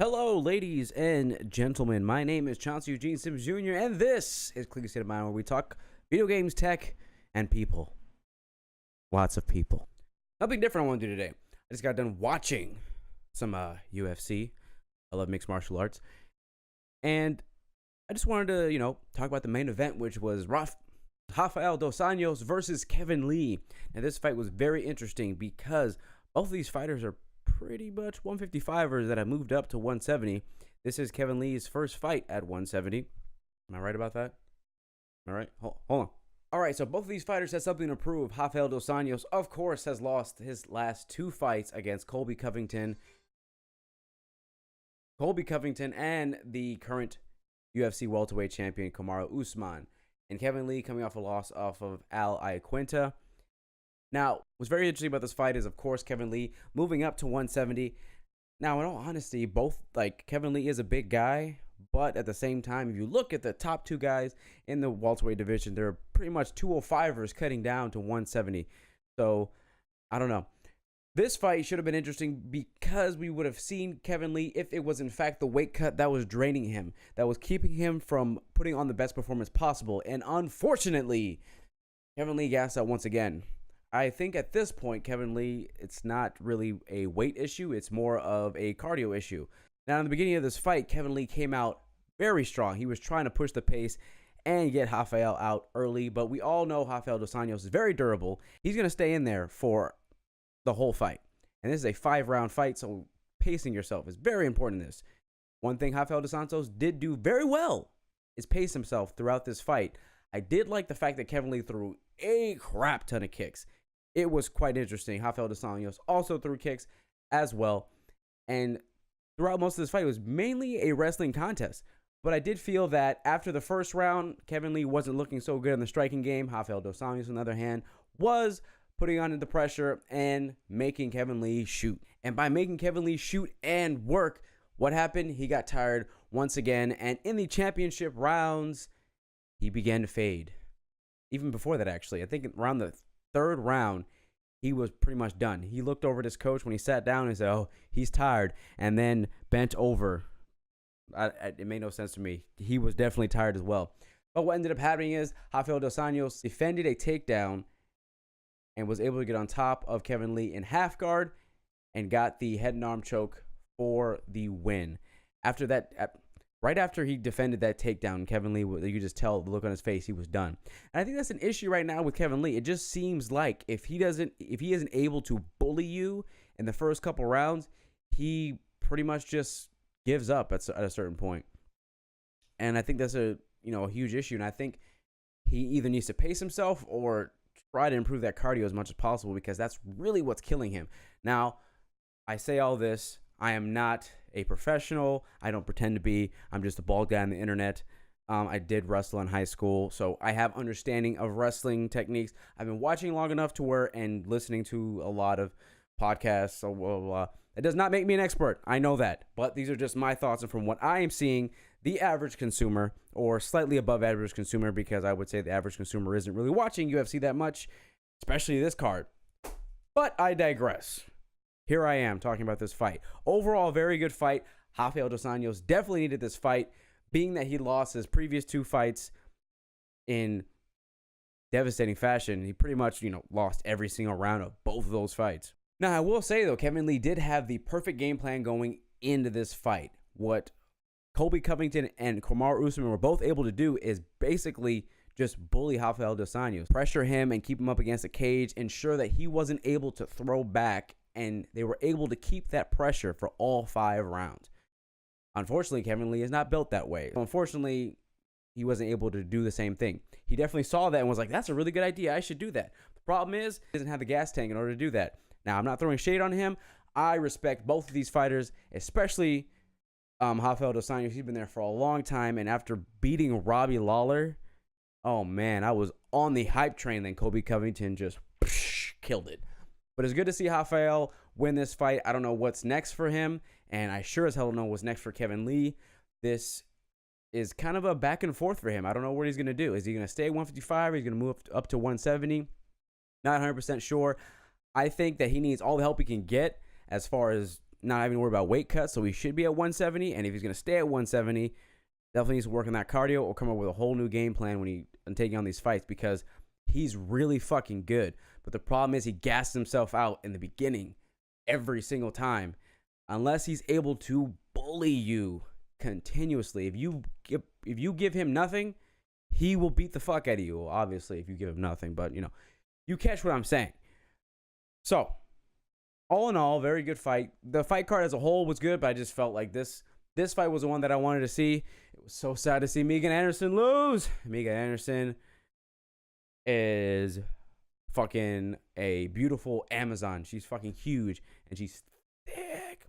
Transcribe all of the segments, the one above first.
Hello, ladies and gentlemen. My name is Chauncey Eugene Sims Jr., and this is Clicky State of Mind, where we talk video games, tech, and people. Lots of people. Nothing different I want to do today. I just got done watching some UFC. I love mixed martial arts. And I just wanted to, talk about the main event, which was Rafael Dos Anjos versus Kevin Lee. And this fight was very interesting because both of these fighters are pretty much 155ers that have moved up to 170. This is Kevin Lee's first fight at 170. Am I right about that? All right, hold on. All right, so both of these fighters have something to prove. Rafael Dos Anjos, of course, has lost his last two fights against Colby Covington and the current UFC welterweight champion Kamaru Usman. And Kevin Lee coming off a loss off of Al Iaquinta. Now, what's very interesting about this fight is, of course, Kevin Lee moving up to 170. Now, in all honesty, Kevin Lee is a big guy, but at the same time, if you look at the top two guys in the welterweight division, they're pretty much 205ers cutting down to 170. So, I don't know. This fight should have been interesting because we would have seen Kevin Lee if it was in fact the weight cut that was draining him, that was keeping him from putting on the best performance possible. And unfortunately, Kevin Lee gassed out once again. I think at this point, Kevin Lee, it's not really a weight issue. It's more of a cardio issue. Now, in the beginning of this fight, Kevin Lee came out very strong. He was trying to push the pace and get Rafael out early. But we all know Rafael Dos Anjos is very durable. He's going to stay in there for the whole fight. And this is a 5-round fight, so pacing yourself is very important in this. One thing Rafael Dos Anjos did do very well is pace himself throughout this fight. I did like the fact that Kevin Lee threw a crap ton of kicks. It was quite interesting. Rafael Dos Anjos also threw kicks as well. And throughout most of this fight, it was mainly a wrestling contest. But I did feel that after the first round, Kevin Lee wasn't looking so good in the striking game. Rafael Dos Anjos, on the other hand, was putting on the pressure and making Kevin Lee shoot. And by making Kevin Lee shoot and work, what happened? He got tired once again. And in the championship rounds, he began to fade. Even before that, actually. I think around the third round, he was pretty much done. He looked over at his coach when he sat down and said, "Oh, he's tired," and then bent over. It made no sense to me. He was definitely tired as well. But what ended up happening is Rafael Dos Anjos defended a takedown and was able to get on top of Kevin Lee in half guard and got the head and arm choke for the win. After that, right after he defended that takedown, Kevin Lee, you could just tell the look on his face, he was done. And I think that's an issue right now with Kevin Lee. It just seems like if he isn't able to bully you in the first couple rounds, he pretty much just gives up at a certain point. And I think that's a huge issue. And I think he either needs to pace himself or try to improve that cardio as much as possible, because that's really what's killing him. Now, I say all this. I am not a professional. I don't pretend to be. I'm just a bald guy on the internet. I did wrestle in high school, so I have understanding of wrestling techniques. I've been watching long enough to where, and listening to a lot of podcasts, so blah, blah, blah. It does not make me an expert. I know that, but these are just my thoughts, and from what I am seeing, the average consumer, or slightly above average consumer, because I would say the average consumer isn't really watching UFC that much, especially this card. But I digress. Here I am talking about this fight. Overall, very good fight. Rafael Dos Anjos definitely needed this fight, being that he lost his previous two fights in devastating fashion. He pretty much, lost every single round of both of those fights. Now, I will say, though, Kevin Lee did have the perfect game plan going into this fight. What Colby Covington and Kamaru Usman were both able to do is basically just bully Rafael Dos Anjos, pressure him and keep him up against the cage, ensure that he wasn't able to throw back, and they were able to keep that pressure for all 5 rounds. Unfortunately, Kevin Lee is not built that way. Unfortunately, he wasn't able to do the same thing. He definitely saw that and was like, that's a really good idea. I should do that. The problem is, he doesn't have the gas tank in order to do that. Now, I'm not throwing shade on him. I respect both of these fighters, especially Rafael Dos Anjos. He's been there for a long time, and after beating Robbie Lawler, oh man, I was on the hype train. Then Colby Covington just killed it. But it's good to see Rafael win this fight. I don't know what's next for him, and I sure as hell don't know what's next for Kevin Lee. This is kind of a back and forth for him. I don't know what he's going to do. Is he going to stay at 155? Or is he going to move up to 170? Not 100% sure. I think that he needs all the help he can get as far as not having to worry about weight cuts, so he should be at 170. And if he's going to stay at 170, definitely needs to work on that cardio or come up with a whole new game plan when taking on these fights, because he's really fucking good. But the problem is he gasses himself out in the beginning every single time. Unless he's able to bully you continuously. If you give him nothing, he will beat the fuck out of you. Well, obviously, if you give him nothing, but you catch what I'm saying. So, all in all, very good fight. The fight card as a whole was good, but I just felt like this fight was the one that I wanted to see. It was so sad to see Megan Anderson lose. Megan Anderson is fucking a beautiful Amazon. She's fucking huge, and she's thick.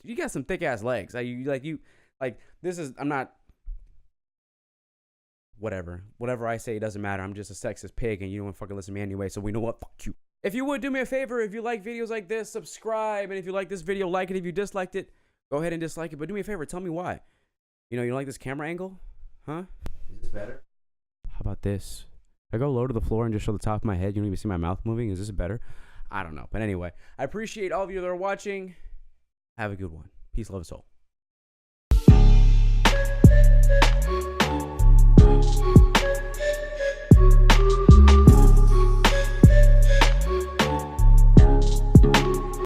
You got some thick ass legs. This is, I'm not, whatever I say, it doesn't matter. I'm just a sexist pig, and you don't fucking listen to me anyway, so we know what. Fuck you. If you would do me a favor, if you like videos like this, subscribe, and if you like this video, like it. If you disliked it, go ahead and dislike it, but do me a favor, tell me why. You don't like this camera angle? Huh? Is this better? How about this? If I go low to the floor and just show the top of my head, you don't even see my mouth moving. Is this better? I don't know. But anyway, I appreciate all of you that are watching. Have a good one. Peace, love, soul.